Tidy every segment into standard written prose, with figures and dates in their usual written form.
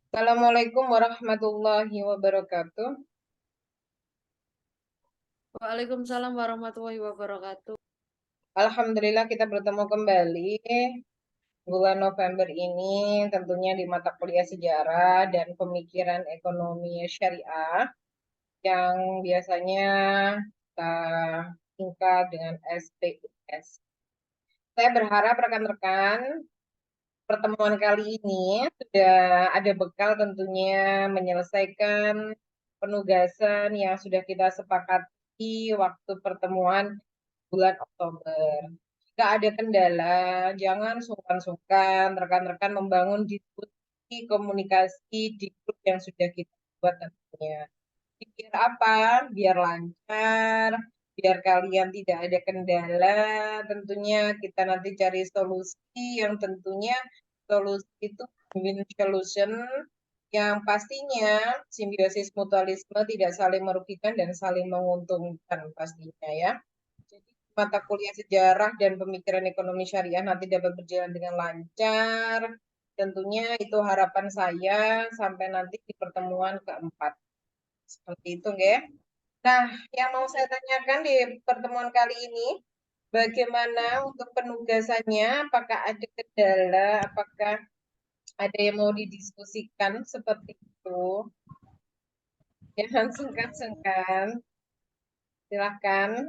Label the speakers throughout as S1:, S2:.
S1: Assalamualaikum warahmatullahi wabarakatuh.
S2: Waalaikumsalam warahmatullahi wabarakatuh.
S1: Alhamdulillah kita bertemu kembali bulan November ini tentunya di mata kuliah sejarah dan pemikiran ekonomi syariah yang biasanya kita singkat dengan SPIS. Saya berharap rekan-rekan pertemuan kali ini sudah ada bekal tentunya menyelesaikan penugasan yang sudah kita sepakati waktu pertemuan bulan Oktober. Jika ada kendala, jangan sungkan-sungkan rekan-rekan membangun diskusi komunikasi di grup yang sudah kita buat tentunya. Biar apa? Biar lancar, biar kalian tidak ada kendala. Tentunya kita nanti cari solusi yang tentunya solusi itu win solution yang pastinya simbiosis mutualisme tidak saling merugikan dan saling menguntungkan pastinya ya. Jadi mata kuliah sejarah dan pemikiran ekonomi syariah nanti dapat berjalan dengan lancar. Tentunya itu harapan saya sampai nanti di pertemuan keempat. Seperti itu, nggih. Nah, yang mau saya tanyakan di pertemuan kali ini, bagaimana untuk penugasannya? Apakah ada kendala? Apakah ada yang mau didiskusikan seperti itu? Jangan sungkan-sungkan. Silahkan.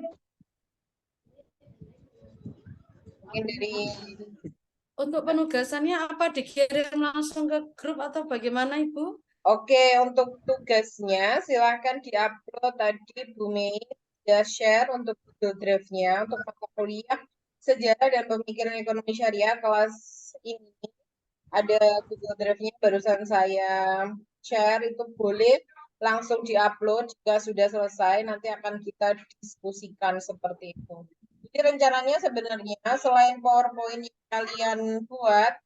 S1: Mungkin dari
S2: Untuk penugasannya apa dikirim langsung ke grup atau bagaimana, Ibu?
S1: Oke, untuk tugasnya silahkan diupload tadi Bu Mei sudah share untuk Google Drive-nya untuk mata kuliah sejarah dan pemikiran ekonomi syariah kelas ini. Ada Google Drive-nya barusan saya share, itu boleh langsung diupload jika sudah selesai nanti akan kita diskusikan seperti itu. Jadi rencananya sebenarnya selain PowerPoint yang kalian buat,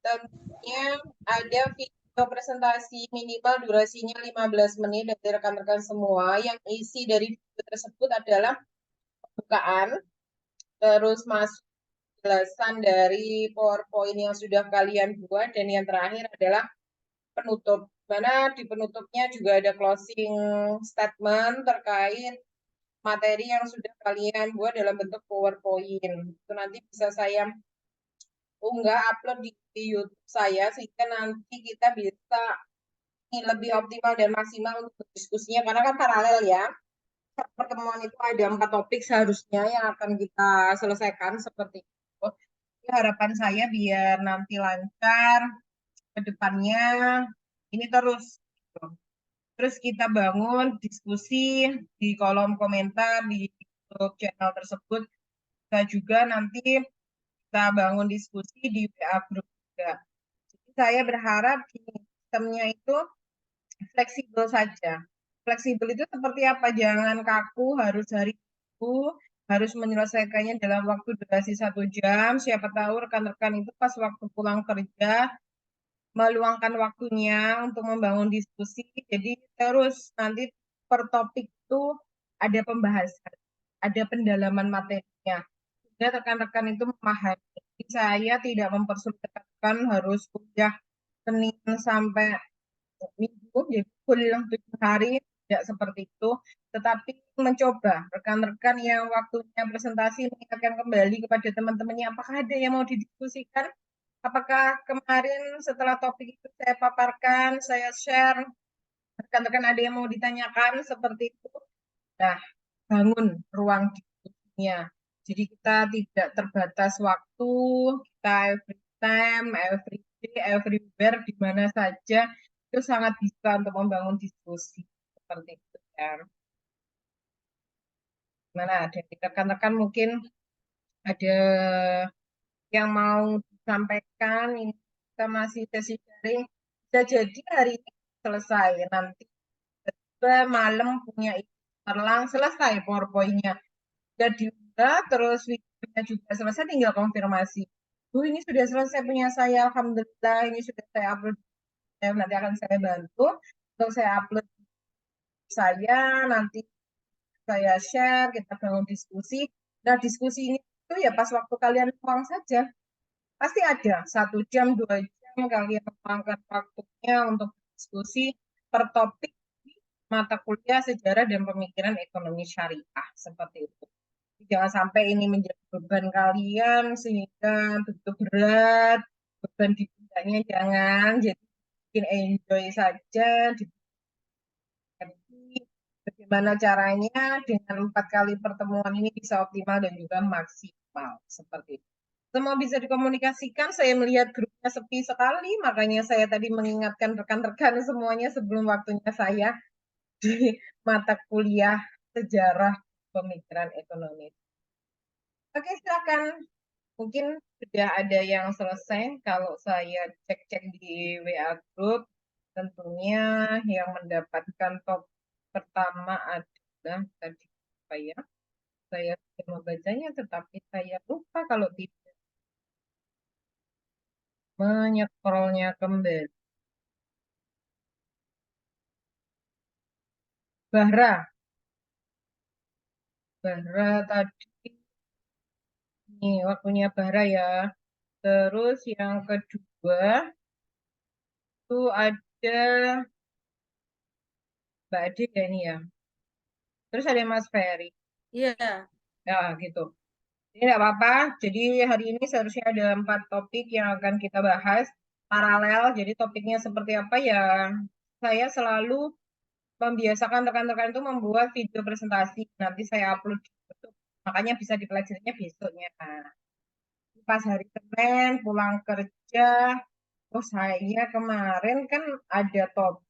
S1: tentunya ada video presentasi minimal durasinya 15 menit dari rekan-rekan semua yang isi dari video tersebut adalah pembukaan, terus masuk penjelasan dari PowerPoint yang sudah kalian buat, dan yang terakhir adalah penutup. Mana di penutupnya juga ada closing statement terkait materi yang sudah kalian buat dalam bentuk PowerPoint. Itu nanti bisa saya unggah upload di YouTube saya sehingga nanti kita bisa lebih optimal dan maksimal untuk diskusinya karena kan paralel ya. Pertemuan itu ada 4 topik seharusnya yang akan kita selesaikan seperti itu. Jadi harapan saya biar nanti lancar ke depannya ini terus gitu. Terus kita bangun diskusi di kolom komentar di YouTube channel tersebut. Kita juga nanti kita bangun diskusi di WA group juga. Jadi saya berharap sistemnya itu fleksibel saja. Fleksibel itu seperti apa? Jangan kaku, harus hari itu, harus menyelesaikannya dalam waktu durasi 1 jam. Siapa tahu rekan-rekan itu pas waktu pulang kerja, meluangkan waktunya untuk membangun diskusi. Jadi terus nanti per topik itu ada pembahasan, ada pendalaman materinya. Sehingga rekan-rekan itu memahami. Saya tidak mempersulit rekan harus kuliah Senin sampai Minggu, jadi full 7 hari, tidak seperti itu. Tetapi mencoba rekan-rekan yang waktunya presentasi mengingatkan kembali kepada teman-temannya, apakah ada yang mau didiskusikan? Apakah kemarin setelah topik itu saya paparkan, saya share, rekan-rekan ada yang mau ditanyakan seperti itu? Nah, bangun ruang diskusinya. Jadi kita tidak terbatas waktu, kita every time, every day, everywhere, di mana saja, itu sangat bisa untuk membangun diskusi. Seperti itu ya. Gimana, dari rekan-rekan mungkin ada yang mau disampaikan, ini kita masih sesi sharing, bisa jadi hari ini selesai, nanti malam punya terlang selesai PowerPoint-nya. Sudah diunggah, terus videonya juga selesai, tinggal konfirmasi. Bu, ini sudah selesai punya saya, Alhamdulillah, ini sudah saya upload. Nanti akan saya bantu untuk saya upload saya, nanti saya share, kita bangun diskusi. Nah, diskusi ini itu ya pas waktu kalian luang saja. Pasti ada 1 jam, 2 jam. kalian meluangkan waktunya untuk diskusi per topik mata kuliah sejarah dan pemikiran ekonomi syariah seperti itu. Jangan sampai ini menjadi beban kalian sehingga begitu berat, beban di pundaknya jangan, jadi bikin enjoy saja, bagaimana caranya dengan 4 kali pertemuan ini bisa optimal dan juga maksimal seperti itu. Semua bisa dikomunikasikan. Saya melihat grupnya sepi sekali, makanya saya tadi mengingatkan rekan-rekan semuanya sebelum waktunya saya di mata kuliah sejarah pemikiran ekonomi. Oke, silakan. Mungkin sudah ada yang selesai. Kalau saya cek-cek di WA Group, tentunya yang mendapatkan top pertama adalah tadi apa ya? Saya sudah membacanya, tetapi saya lupa kalau tidak menyekrolnya kembali. Bahra tadi ini waktunya Bahra ya. Terus yang kedua itu ada Mbak Ade ya ini ya. Terus ada Mas Ferry.
S2: Iya.
S1: Ya gitu. Ini tidak apa-apa. Jadi hari ini seharusnya ada 4 topik yang akan kita bahas paralel. Jadi topiknya seperti apa ya? Saya selalu membiasakan rekan-rekan itu membuat video presentasi. Nanti saya upload di YouTube. Makanya bisa dipelajarinya besoknya. Nah, pas hari Senin pulang kerja, oh saya kemarin kan ada topik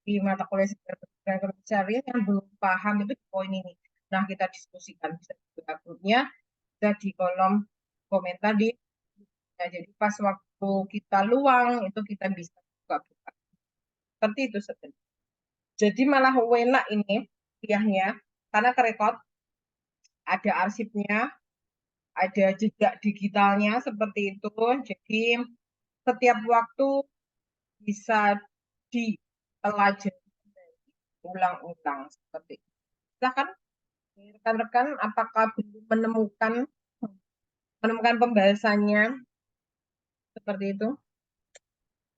S1: di mata kuliah sejarah yang belum paham itu di poin ini. Nah, kita diskusikan bisa di grupnya, bisa di kolom komentar di. Nah, jadi pas waktu kita luang itu kita bisa buka-buka. Seperti itu sebenarnya. Jadi malah enak ini kuliahnya karena kerekod, ada arsipnya, ada jejak digitalnya seperti itu. Jadi setiap waktu bisa dipelajari ulang-ulang seperti itu. Silahkan rekan-rekan, apakah belum menemukan pembahasannya seperti itu?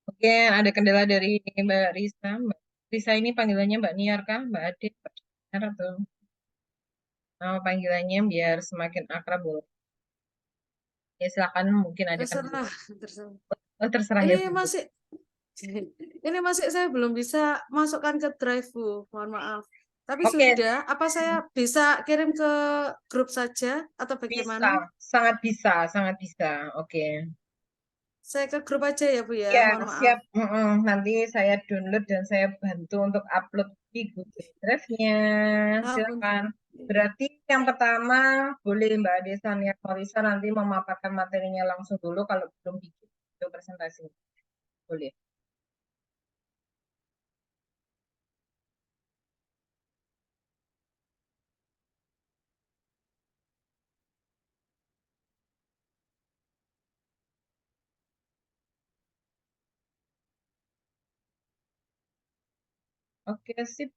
S1: Oke, ada kendala dari Mbak Risa. Mbak Risa ini panggilannya Mbak Niar kah? Mbak Adit, Mbak Niar atau nama panggilannya biar semakin akrab boleh. Ya silakan, mungkin ada kendala.
S2: Terserah, terserah.
S1: Oh, terserah
S2: Ini
S1: ya Bu.
S2: masih ini masih saya belum bisa masukkan ke Drive, Bu. Mohon maaf. Tapi
S1: Oke,
S2: sudah, apa saya bisa kirim ke grup saja atau
S1: bisa,
S2: bagaimana?
S1: sangat bisa, sangat bisa. Oke.
S2: Saya ke grup aja ya, Bu ya.
S1: Ya,
S2: Mohon maaf.
S1: siap. Nanti saya download dan saya bantu untuk upload di Google Drive-nya.
S2: Ampun.
S1: Silakan. Berarti yang pertama boleh Mbak Desania Marisa nanti memaparkan materinya langsung dulu kalau belum bikin video presentasi. Boleh. Oke, sip.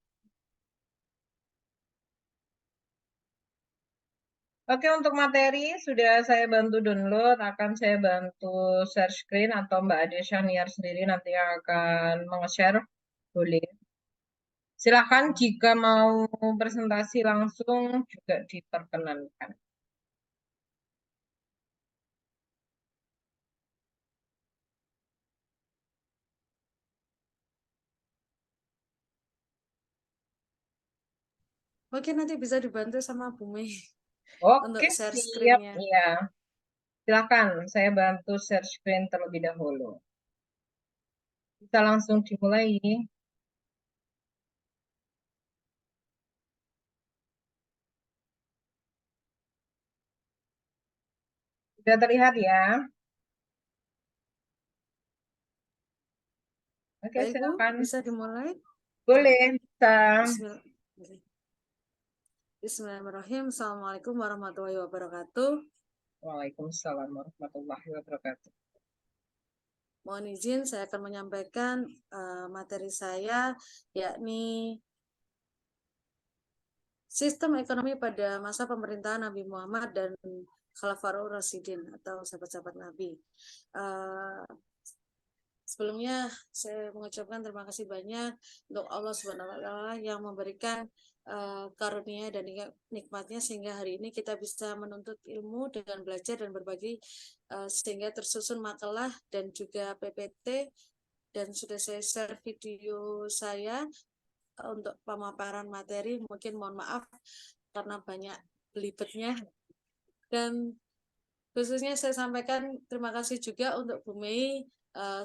S1: Oke, untuk materi sudah saya bantu download, akan saya bantu share screen atau Mbak Ade Shaniar sendiri nanti akan meng-share. Boleh. Silakan jika mau presentasi langsung juga diperkenankan.
S2: Mungkin nanti bisa dibantu sama Bu Mei untuk
S1: Oke,
S2: share
S1: siap.
S2: screen-nya.
S1: Ya, silakan saya bantu share screen terlebih dahulu. Bisa langsung dimulai. Sudah terlihat ya? Oke,
S2: Baik, Bu,
S1: silakan.
S2: bisa dimulai.
S1: Boleh, bisa.
S2: Bismillah. Bismillahirrahmanirrahim. Assalamualaikum warahmatullahi wabarakatuh.
S1: Waalaikumsalam warahmatullahi wabarakatuh.
S2: Mohon izin, saya akan menyampaikan materi saya, yakni sistem ekonomi pada masa pemerintahan Nabi Muhammad dan Khulafaur Rasyidin atau sahabat-sahabat Nabi. Sebelumnya saya mengucapkan terima kasih banyak untuk Allah Subhanahu wa taala yang memberikan karunia dan nikmatnya sehingga hari ini kita bisa menuntut ilmu dengan belajar dan berbagi sehingga tersusun makalah dan juga PPT, dan sudah saya share video saya untuk pemaparan materi. Mungkin mohon maaf karena banyak belibetnya, dan khususnya saya sampaikan terima kasih juga untuk Bu Mei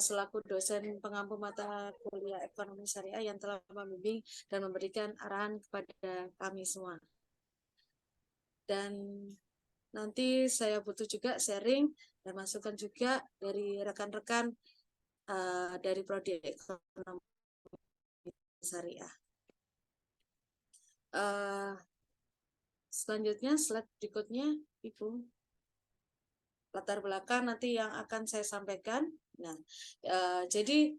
S2: selaku dosen pengampu mata kuliah ekonomi syariah yang telah membimbing dan memberikan arahan kepada kami semua. Dan nanti saya butuh juga sharing dan masukan juga dari rekan-rekan dari prodi ekonomi syariah. Selanjutnya slide berikutnya, Ibu. Latar belakang nanti yang akan saya sampaikan. Nah, jadi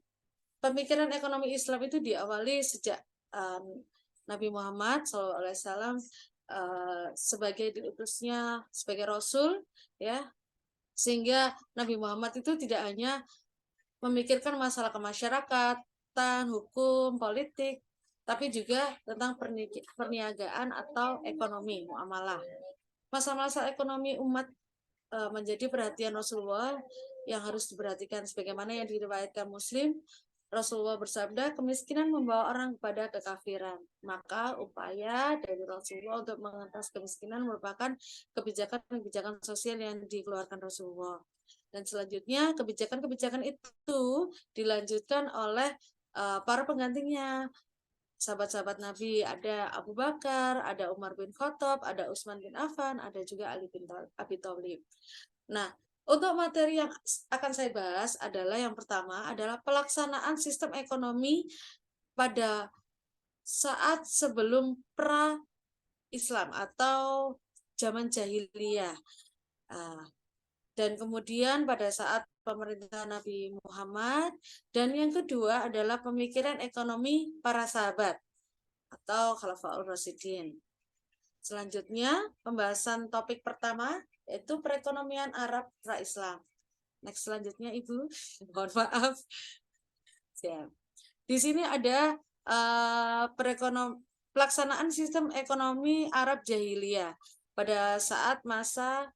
S2: pemikiran ekonomi Islam itu diawali sejak Nabi Muhammad SAW sebagai diutusnya sebagai Rasul, ya, sehingga Nabi Muhammad itu tidak hanya memikirkan masalah kemasyarakatan, hukum, politik, tapi juga tentang perniagaan atau ekonomi, muamalah. Masa-masa ekonomi umat menjadi perhatian Rasulullah yang harus diperhatikan sebagaimana yang diriwayatkan Muslim. Rasulullah bersabda, kemiskinan membawa orang kepada kekafiran. Maka upaya dari Rasulullah untuk mengentas kemiskinan merupakan kebijakan-kebijakan sosial yang dikeluarkan Rasulullah. Dan selanjutnya kebijakan-kebijakan itu dilanjutkan oleh para penggantinya. Sahabat-sahabat Nabi, ada Abu Bakar, ada Umar bin Khattab, ada Utsman bin Affan, ada juga Ali bin Abi Thalib. Nah, untuk materi yang akan saya bahas adalah yang pertama adalah pelaksanaan sistem ekonomi pada saat sebelum pra-Islam atau zaman jahiliyah. Dan kemudian pada saat pemerintahan Nabi Muhammad, dan yang kedua adalah pemikiran ekonomi para sahabat atau Khulafaur Rasyidin. Selanjutnya, pembahasan topik pertama yaitu perekonomian Arab pra-Islam. Next selanjutnya, Ibu. Mohon maaf. Ya. Di sini ada pelaksanaan sistem ekonomi Arab jahiliyah pada saat masa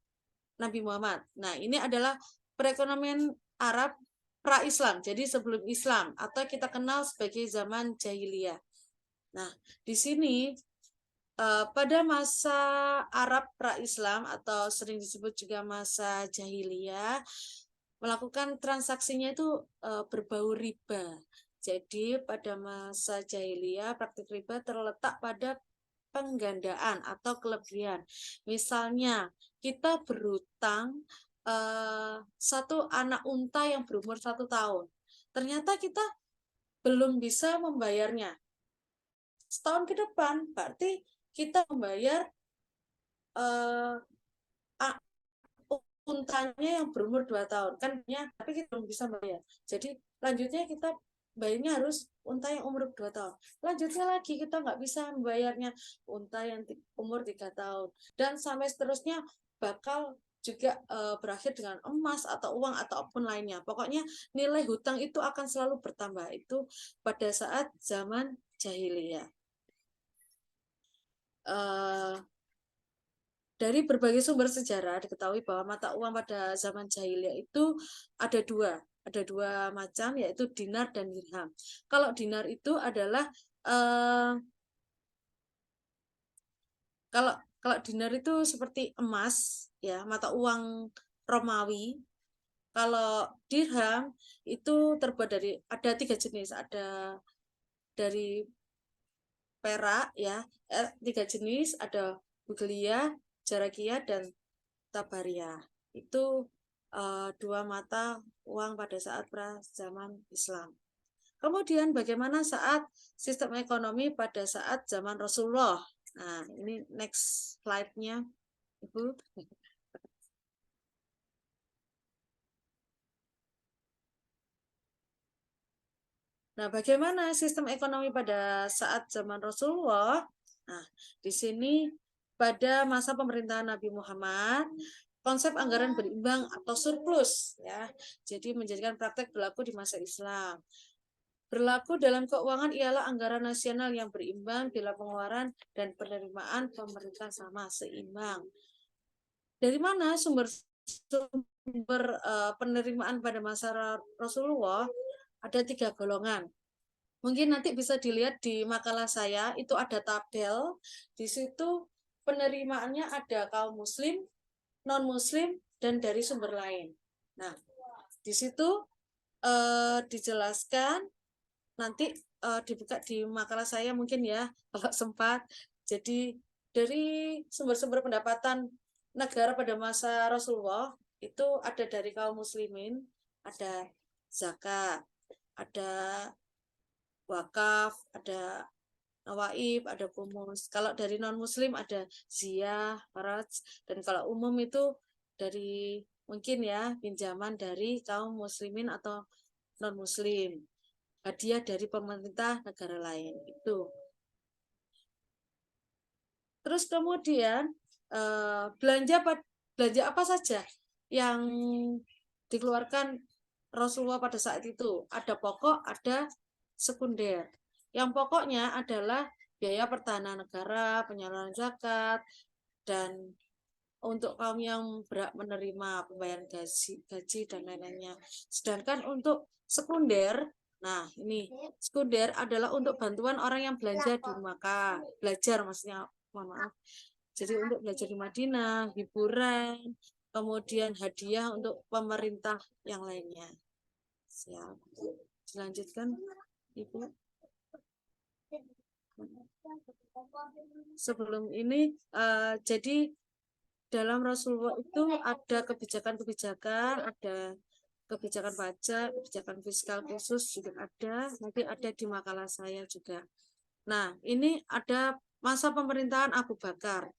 S2: Nabi Muhammad. Nah, ini adalah perekonomian Arab pra-Islam, jadi sebelum Islam, atau kita kenal sebagai zaman jahiliyah. Nah, di sini pada masa Arab pra-Islam atau sering disebut juga masa jahiliyah, melakukan transaksinya itu berbau riba. Jadi pada masa jahiliyah praktik riba terletak pada penggandaan atau kelebihan. Misalnya kita berutang satu anak unta yang berumur 1 tahun. Ternyata kita belum bisa membayarnya. Setahun ke depan berarti kita membayar untanya yang berumur 2 tahun kan ya, tapi kita belum bisa bayar. Jadi lanjutnya kita bayarnya harus unta yang umur 2 tahun. Lanjutnya lagi kita nggak bisa membayarnya unta yang umur 3 tahun. Dan sampai seterusnya bakal juga berakhir dengan emas atau uang ataupun lainnya. Pokoknya nilai hutang itu akan selalu bertambah. Itu pada saat zaman jahiliyah. Dari berbagai sumber sejarah diketahui bahwa mata uang pada zaman jahiliyah itu ada dua macam, yaitu dinar dan dirham. Kalau dinar itu adalah kalau dinar itu seperti emas, ya, mata uang Romawi. Kalau dirham itu terbuat dari ada 3 jenis, ada dari perak, ya, 3 jenis, ada bugelia, jarakia, dan tabaria. Itu 2 mata uang pada saat zaman Islam. Kemudian bagaimana saat sistem ekonomi pada saat zaman Rasulullah? Nah, ini next slide-nya, Ibu. Nah, bagaimana sistem ekonomi pada saat zaman Rasulullah? Nah, di sini pada masa pemerintahan Nabi Muhammad, konsep anggaran berimbang atau surplus ya. Jadi menjadikan praktek berlaku di masa Islam. Berlaku dalam keuangan ialah anggaran nasional yang berimbang bila pengeluaran dan penerimaan pemerintah sama seimbang. Dari mana sumber penerimaan pada masa Rasulullah? Ada 3 golongan. Mungkin nanti bisa dilihat di makalah saya, itu ada tabel. Di situ penerimaannya ada kaum muslim, non-muslim, dan dari sumber lain. Nah, di situ dijelaskan, nanti dibuka di makalah saya mungkin ya, kalau sempat. Jadi dari sumber-sumber pendapatan negara pada masa Rasulullah, itu ada dari kaum muslimin, ada zakat, ada wakaf, ada nawaib, ada kumus. Kalau dari non-muslim ada ziyah, faraj, dan kalau umum itu dari mungkin ya pinjaman dari kaum muslimin atau non-muslim, hadiah dari pemerintah negara lain itu. Terus kemudian belanja apa saja yang dikeluarkan Rasulullah pada saat itu? Ada pokok, ada sekunder. Yang pokoknya adalah biaya pertahanan negara, penyaluran zakat, dan untuk kaum yang berhak menerima pembayaran gaji dan lain-lainnya. Sedangkan untuk sekunder, nah ini sekunder adalah untuk bantuan orang yang belanja di Makkah, belajar maksudnya, mohon maaf. Jadi untuk belajar di Madinah, hiburan, kemudian hadiah untuk pemerintah yang lainnya. Siap. Dilanjutkan, Ibu. Sebelum ini, jadi dalam Rasulullah itu ada kebijakan-kebijakan, ada kebijakan pajak, kebijakan fiskal khusus juga ada, nanti ada di makalah saya juga. Nah, ini ada masa pemerintahan Abu Bakar.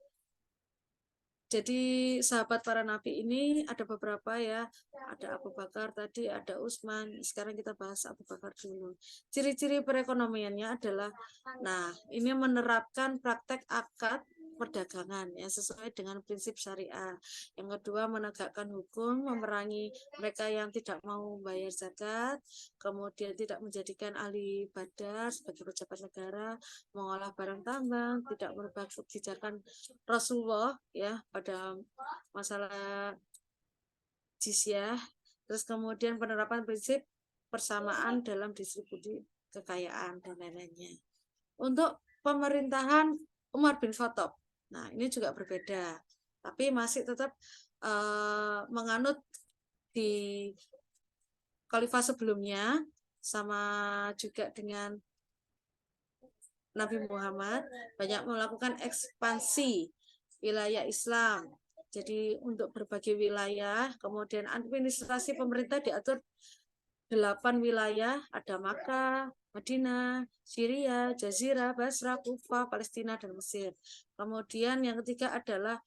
S2: Jadi sahabat para nabi ini ada beberapa ya, ada Abu Bakar tadi, ada Utsman. Sekarang kita bahas Abu Bakar dulu. Ciri-ciri perekonomiannya adalah, nah ini menerapkan praktek akad perdagangan yang sesuai dengan prinsip syariah. Yang kedua, menegakkan hukum, memerangi mereka yang tidak mau membayar zakat, kemudian tidak menjadikan ahli ibadah sebagai pejabat negara, mengolah barang tambang, tidak merubah kebijakan Rasulullah ya pada masalah jizyah, terus kemudian penerapan prinsip persamaan dalam distribusi kekayaan dan lain-lainnya. Untuk pemerintahan Umar bin Khattab, nah ini juga berbeda, tapi masih tetap menganut di khalifah sebelumnya, sama juga dengan Nabi Muhammad, banyak melakukan ekspansi wilayah Islam. Jadi untuk berbagai wilayah, kemudian administrasi pemerintah diatur 8 wilayah, ada Makkah, Madinah, Syria, Jazirah, Basra, Kufah, Palestina, dan Mesir. Kemudian yang ketiga adalah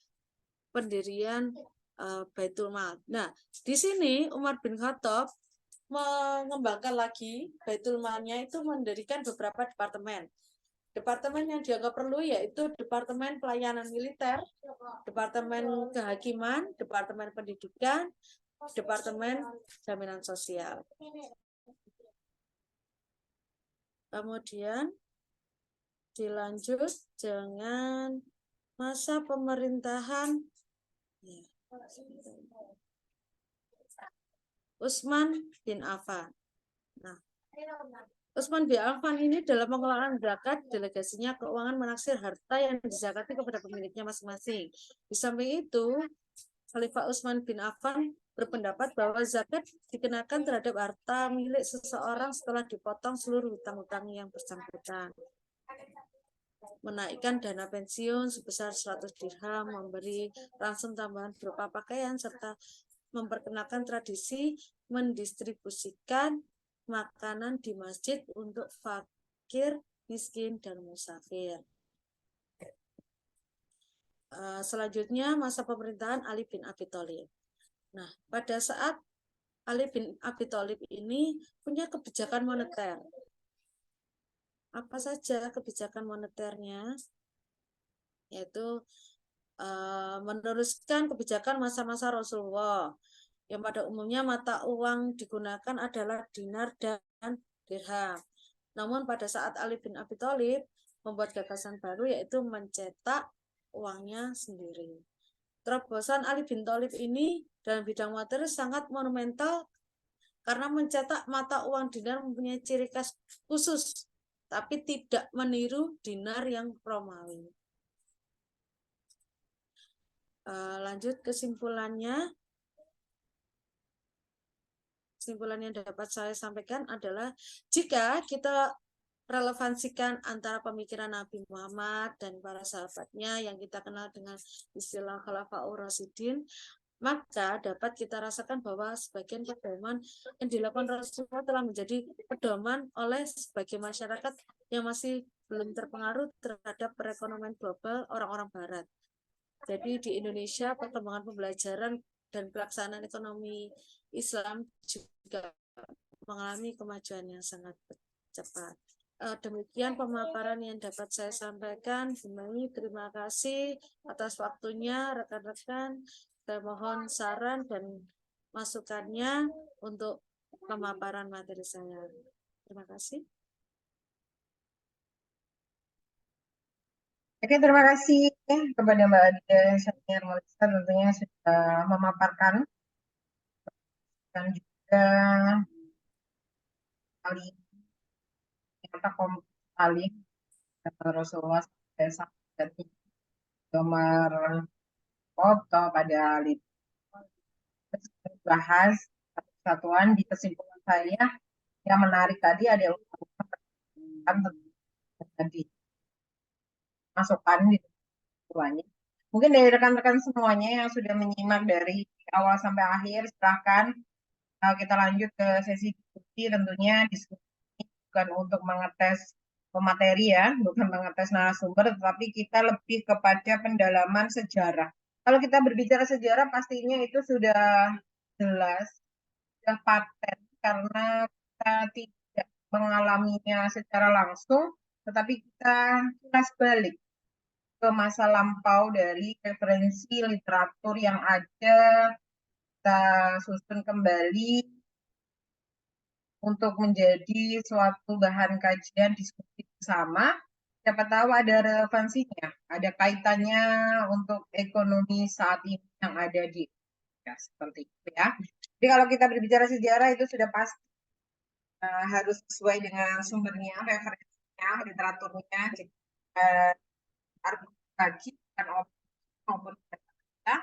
S2: pendirian Baitul Mal. Nah, di sini Umar bin Khattab mengembangkan lagi Baitul Malnya, itu mendirikan beberapa departemen. Departemen yang dianggap perlu yaitu Departemen Pelayanan Militer, Departemen Kehakiman, Departemen Pendidikan, Departemen Jaminan Sosial. Kemudian dilanjut dengan masa pemerintahan Utsman bin Affan. Nah, Utsman bin Affan ini dalam pengelolaan zakat, delegasinya keuangan menaksir harta yang dizakati kepada pemiliknya masing-masing. Di samping itu, Khalifah Utsman bin Affan berpendapat bahwa zakat dikenakan terhadap harta milik seseorang setelah dipotong seluruh hutang-hutang yang bersangkutan. Menaikkan dana pensiun sebesar 100 dirham, memberi ransum tambahan berupa pakaian, serta memperkenalkan tradisi mendistribusikan makanan di masjid untuk fakir, miskin, dan musafir. Selanjutnya masa pemerintahan Ali bin Abi Thalib. Nah, pada saat Ali bin Abi Thalib ini punya kebijakan moneter. Apa saja kebijakan moneternya? Yaitu meneruskan kebijakan masa-masa Rasulullah, yang pada umumnya mata uang digunakan adalah dinar dan dirham. Namun pada saat Ali bin Abi Thalib membuat gagasan baru, yaitu mencetak uangnya sendiri. Terobosan Ali bin Thalib ini dalam bidang materi sangat monumental karena mencetak mata uang dinar mempunyai ciri khas khusus, tapi tidak meniru dinar yang Romawi. Lanjut kesimpulannya. Kesimpulan yang dapat saya sampaikan adalah jika kita relevansikan antara pemikiran Nabi Muhammad dan para sahabatnya yang kita kenal dengan istilah Khulafaur Rasyidin, maka dapat kita rasakan bahwa sebagian pedoman yang dilakukan Rasulullah telah menjadi pedoman oleh sebagian masyarakat yang masih belum terpengaruh terhadap perekonomian global orang-orang Barat. Jadi di Indonesia perkembangan pembelajaran dan pelaksanaan ekonomi Islam juga mengalami kemajuan yang sangat cepat. Demikian pemaparan yang dapat saya sampaikan. Terima kasih atas waktunya rekan-rekan. Saya mohon saran dan masukannya untuk pemaparan materi saya. Terima kasih.
S1: Oke, terima kasih kepada Mbak Adia Senior Melisa tentunya sudah memaparkan dan juga kali ini ternyata kompleks sekali Rasulullah sampai gambar foto pada lid bahas satuan di kesimpulan saya yang menarik tadi ada tadi masukan di semuanya. Mungkin dari rekan-rekan semuanya yang sudah menyimak dari awal sampai akhir, silahkan kita lanjut ke sesi diskusi. Tentunya diskusi bukan untuk mengetes pemateri ya, bukan mengetes narasumber, tetapi kita lebih kepada pendalaman sejarah. Kalau kita berbicara sejarah, pastinya itu sudah jelas, sudah paten, karena kita tidak mengalaminya secara langsung, tetapi kita kilas balik ke masa lampau dari referensi literatur yang ada, kita susun kembali untuk menjadi suatu bahan kajian diskusi bersama. Siapa tahu ada relevansinya, ada kaitannya untuk ekonomi saat ini yang ada di ya, seperti itu ya. Jadi kalau kita berbicara sejarah itu sudah pasti harus sesuai dengan sumbernya, referensinya, literaturnya. Jadi harus kaji dan maupun kita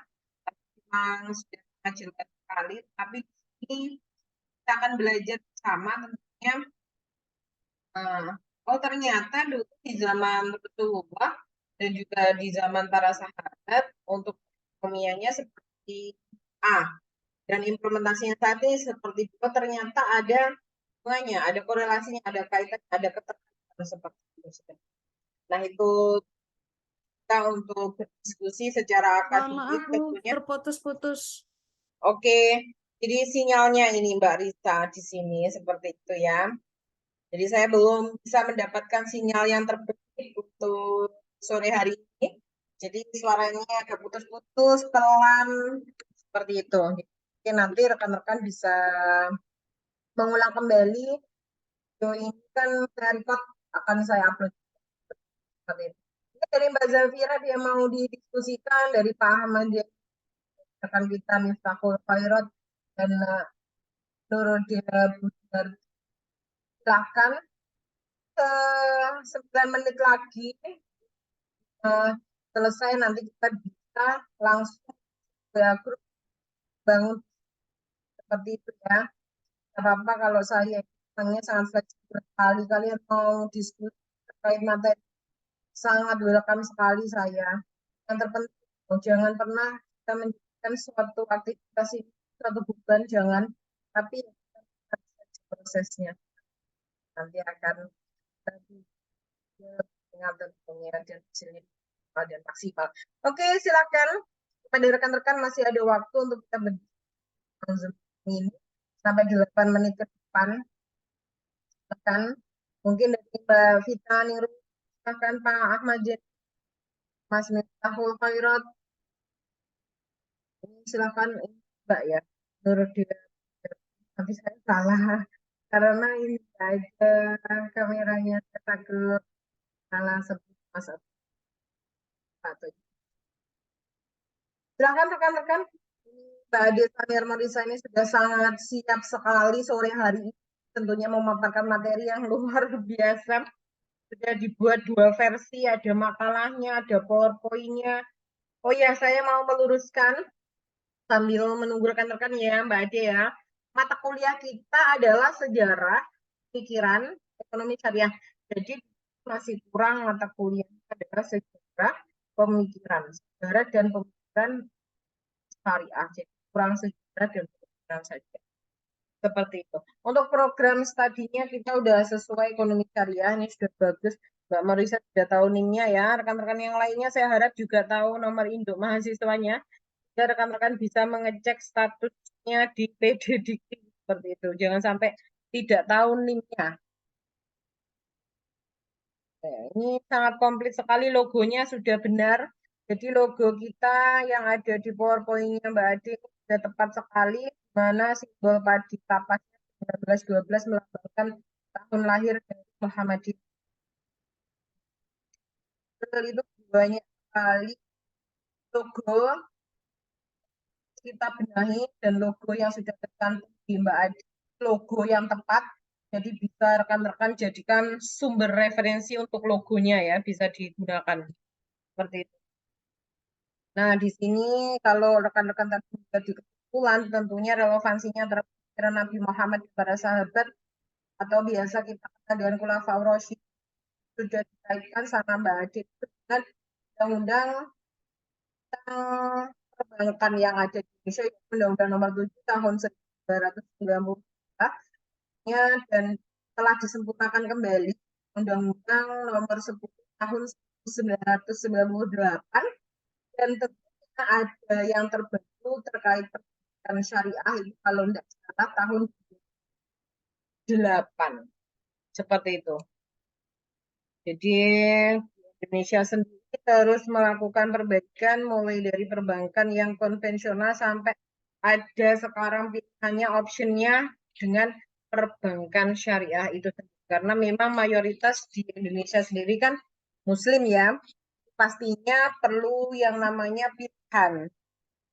S1: memang sudah jelas sekali, tapi ini kita akan belajar bersama tentunya. Oh ternyata dulu di zaman Rasulullah dan juga di zaman para sahabat untuk ekonomianya seperti A dan implementasinya saat ini seperti B, ternyata ada hubungannya, ada korelasinya, ada kaitan, ada keterkaitan seperti itu. Nah itu kita untuk berdiskusi secara akademik tentunya.
S2: Terputus-putus.
S1: Oke, jadi sinyalnya ini Mbak Rita di sini seperti itu ya. Jadi saya belum bisa mendapatkan sinyal yang terbaik untuk sore hari ini. Jadi suaranya agak putus-putus, pelan, seperti itu. Oke, nanti rekan-rekan bisa mengulang kembali. Video ini kan saya record, akan saya upload. Seperti itu. Dari Mbak Zafira dia mau didiskusikan, dari Pak Ahmad dia akan kita Miftahul Khairat dan Nuruddin Budar. Silahkan 9 menit lagi selesai, nanti kita bisa langsung grup bangun seperti itu ya. Tidak apa-apa kalau saya orangnya sangat fleksibel sekali, kalian mau diskusi terkait materi sangat welcome sekali saya. Yang terpenting jangan pernah kita menjadikan suatu aktivitas ini suatu beban, jangan, tapi prosesnya nanti akan dengan tentunya dan hasilnya dan maksimal. Oke, silakan pada rekan-rekan masih ada waktu untuk kita berbincang ini sampai 8 menit ke depan. Silakan mungkin dari Mbak Vita Ningrum, silakan Pak Ahmad, Mas Miftahul Khairat, silakan Mbak ya. Menurut dia, tapi saya salah karena ini ada kameranya takut salah sebut Mas atau silakan rekan-rekan. Mbak Desa Nirmarisa ini sudah sangat siap sekali sore hari ini tentunya memaparkan materi yang luar biasa. Sudah dibuat 2 versi, ada makalahnya, ada PowerPoint-nya. Oh ya, saya mau meluruskan sambil menunggu rekan-rekan ya, Mbak Ade ya. Mata kuliah kita adalah sejarah, pikiran, ekonomi syariah. Jadi masih kurang mata kuliah adalah sejarah, pemikiran. Sejarah dan pemikiran syariah. Jadi kurang sejarah dan pemikiran saja. Seperti itu. Untuk program studinya kita udah sesuai ekonomi syariah, ini sudah bagus. Mbak Marisa sudah tahu NIM-nya ya. Rekan-rekan yang lainnya saya harap juga tahu nomor induk mahasiswanya. Ya, rekan-rekan bisa mengecek statusnya di PD Dikti seperti itu. Jangan sampai tidak tahu NIM-nya. Ini sangat komplit sekali, logonya sudah benar. Jadi logo kita yang ada di PowerPoint-nya Mbak Ade sudah tepat sekali, mana simbol padi kapasnya 1912 melambangkan tahun lahir dari Muhammadiyah. Itu banyak sekali logo kita benahi dan logo yang sudah tercantum di Mbak Adi, logo yang tepat. Jadi bisa rekan-rekan jadikan sumber referensi untuk logonya ya, bisa digunakan seperti itu. Nah, di sini kalau rekan-rekan tadi sudah di kesimpulan, tentunya relevansinya terhadap Nabi Muhammad kepada sahabat atau biasa kita kenal dengan Khulafaur Rasyidin sudah dikaitkan sama Mbak Adi dengan undang-undang perbankan yang ada di Indonesia, Undang-Undang Nomor 7 Tahun 1992 ya, dan telah disempurnakan kembali Undang-Undang Nomor 10 Tahun 1998 dan tentunya ada yang terbaru terkait perbankan syariah itu kalau tidak salah tahun 8 seperti itu. Jadi Indonesia sendiri terus melakukan perbaikan mulai dari perbankan yang konvensional sampai ada sekarang pilihannya optionnya dengan perbankan syariah itu sendiri. Karena memang mayoritas di Indonesia sendiri kan Muslim ya, pastinya perlu yang namanya pilihan.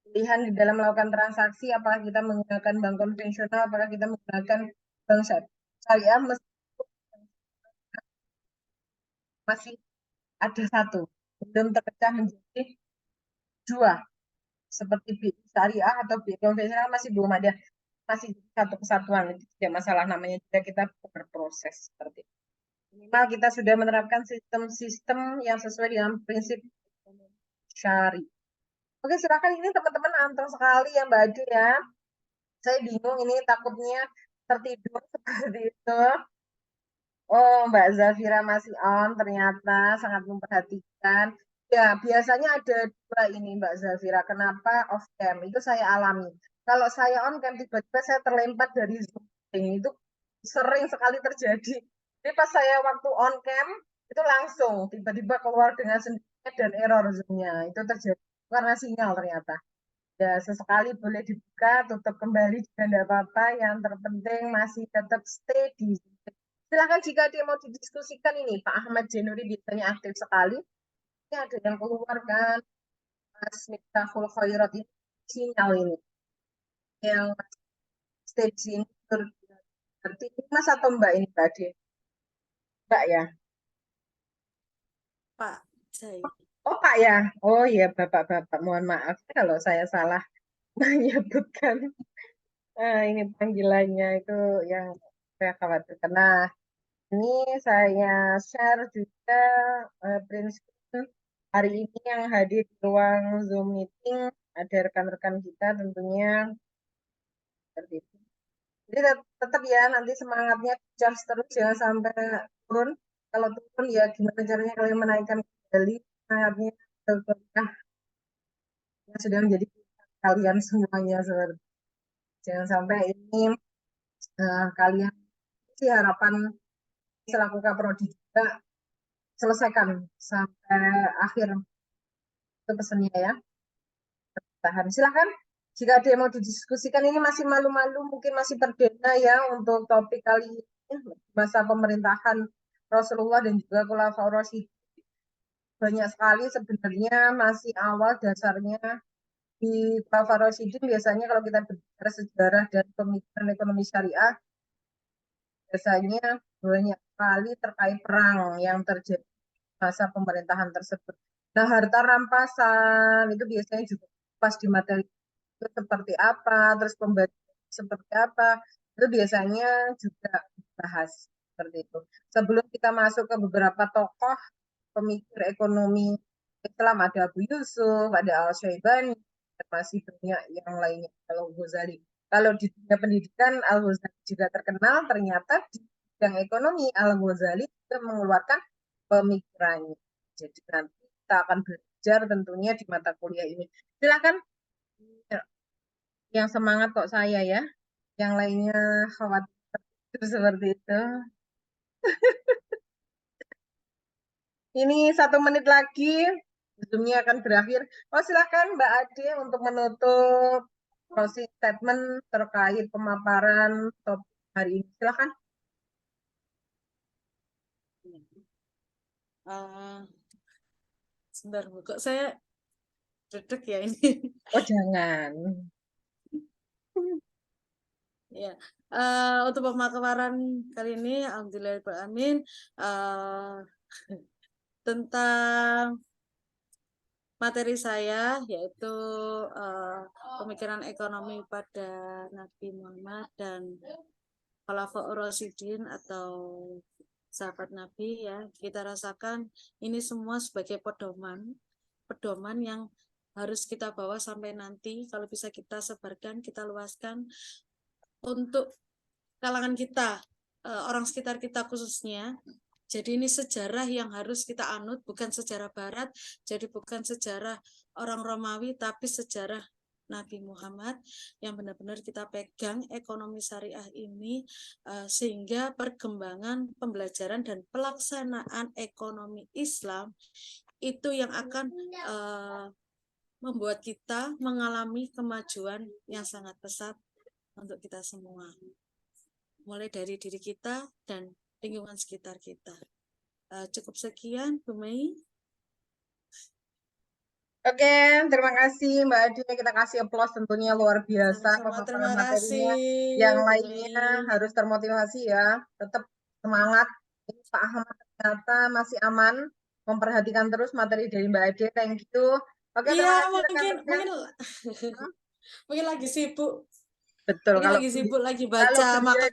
S1: Pilihan di dalam melakukan transaksi, apakah kita menggunakan bank konvensional, apakah kita menggunakan bank syariah, masih ada satu, belum terpecah menjadi 2, seperti BI syariah atau BI konvensional masih belum ada, masih satu kesatuan, itu tidak masalah, namanya juga kita berproses seperti itu. Minimal kita sudah menerapkan sistem-sistem yang sesuai dengan prinsip syari. Oke, silakan, ini teman-teman anteng sekali ya Mbak Ade ya. Saya bingung ini takutnya tertidur seperti itu. Oh, Mbak Zafira masih on, ternyata sangat memperhatikan. Ya, biasanya ada 2 ini Mbak Zafira. Kenapa off cam? Itu saya alami. Kalau saya on cam, tiba-tiba saya terlempar dari Zoom. Itu sering sekali terjadi. Jadi pas saya waktu on cam, itu langsung tiba-tiba keluar dengan sendirinya dan error Zoom-nya. Itu terjadi karena sinyal ternyata. Ya, sesekali boleh dibuka, tutup kembali juga tidak apa-apa. Yang terpenting masih tetap stay di. Silahkan jika dia mau didiskusikan ini, Pak Ahmad Jenuri biasanya aktif sekali. Ini ada yang keluar kan, Mas Miftahul Khairat ini, sinyal ini. Yang stay di sini, berarti Mas atau Mbak ini tadi? Mbak ya?
S2: Pak Jai.
S1: Oh Pak ya? Oh iya Bapak-Bapak, mohon maaf kalau saya salah menyebutkan. Ini panggilannya itu yang saya khawatirkan. Nah, ini saya share juga prinsip hari ini yang hadir di ruang Zoom meeting. Ada rekan-rekan kita tentunya seperti itu. Jadi tetap ya nanti semangatnya charge terus, jangan sampai turun. Kalau turun ya gimana caranya kalian menaikkan kembali semangatnya yang sudah menjadi kalian semuanya. Jangan sampai ini kalian sih harapan selaku kaprodi juga selesaikan sampai akhir, itu pesannya ya. Tahan, silakan Jika ada yang mau didiskusikan, ini masih malu-malu, mungkin masih perdana ya untuk topik kali ini, masa pemerintahan Rasulullah dan juga Khulafaur Rasyidin. Banyak sekali sebenarnya, masih awal dasarnya di Khulafaur Rasyidin. Biasanya kalau kita berbicara sejarah dan pemikiran ekonomi syariah, biasanya banyak sekali terkait perang yang terjadi masa pemerintahan tersebut. Nah, harta rampasan itu biasanya juga pas di materi itu seperti apa, terus pembagian seperti apa, itu biasanya juga dibahas seperti itu. Sebelum kita masuk ke beberapa tokoh pemikir ekonomi Islam, ada Abu Yusuf, ada Al-Syaibani, dan masih banyak yang lainnya, kalau Ghazali. Kalau di dunia pendidikan, Al-Ghazali juga terkenal, ternyata di bidang ekonomi, Al-Ghazali juga mengeluarkan pemikirannya. Jadi nanti kita akan belajar tentunya di mata kuliah ini. Silakan yang semangat kok saya ya, yang lainnya khawatir seperti itu. Ini 1 menit lagi, zoomnya akan berakhir. Oh, silakan Mbak Ade untuk menutup closing statement terkait pemaparan topik hari ini. Silakan.
S2: Sebentar, Bu. Kok saya duduk ya ini?
S1: Oh, jangan.
S2: Ya, untuk pemaparan kali ini, alhamdulillahirrahmanirrahim, tentang materi saya yaitu pemikiran ekonomi pada Nabi Muhammad dan Khulafaur Rasyidin atau sahabat Nabi ya. Kita rasakan ini semua sebagai pedoman yang harus kita bawa sampai nanti, kalau bisa kita sebarkan, kita luaskan untuk kalangan kita, orang sekitar kita khususnya. Jadi ini sejarah yang harus kita anut, bukan sejarah Barat, jadi bukan sejarah orang Romawi, tapi sejarah Nabi Muhammad yang benar-benar kita pegang ekonomi syariah ini, sehingga perkembangan pembelajaran dan pelaksanaan ekonomi Islam itu yang akan membuat kita mengalami kemajuan yang sangat pesat untuk kita semua. Mulai dari diri kita dan lingkungan sekitar kita. Cukup sekian, Bu Mei.
S1: Oke, terima kasih Mbak Ade. Kita kasih aplaus tentunya luar biasa
S2: Sama-sama, terima
S1: pemaparan
S2: kasih,
S1: materinya. Yang
S2: Bu
S1: lainnya
S2: Mei.
S1: harus termotivasi ya. Tetap semangat. Ini Pak Ahmad ternyata masih aman. Memperhatikan terus materi dari Mbak Ade. Thank you. Oke, terima
S2: Iya,
S1: kasih rekan-rekan.
S2: mungkin lagi sibuk.
S1: Betul,
S2: Mungkin lagi sibuk lagi
S1: kalau
S2: baca
S1: beliau
S2: makalah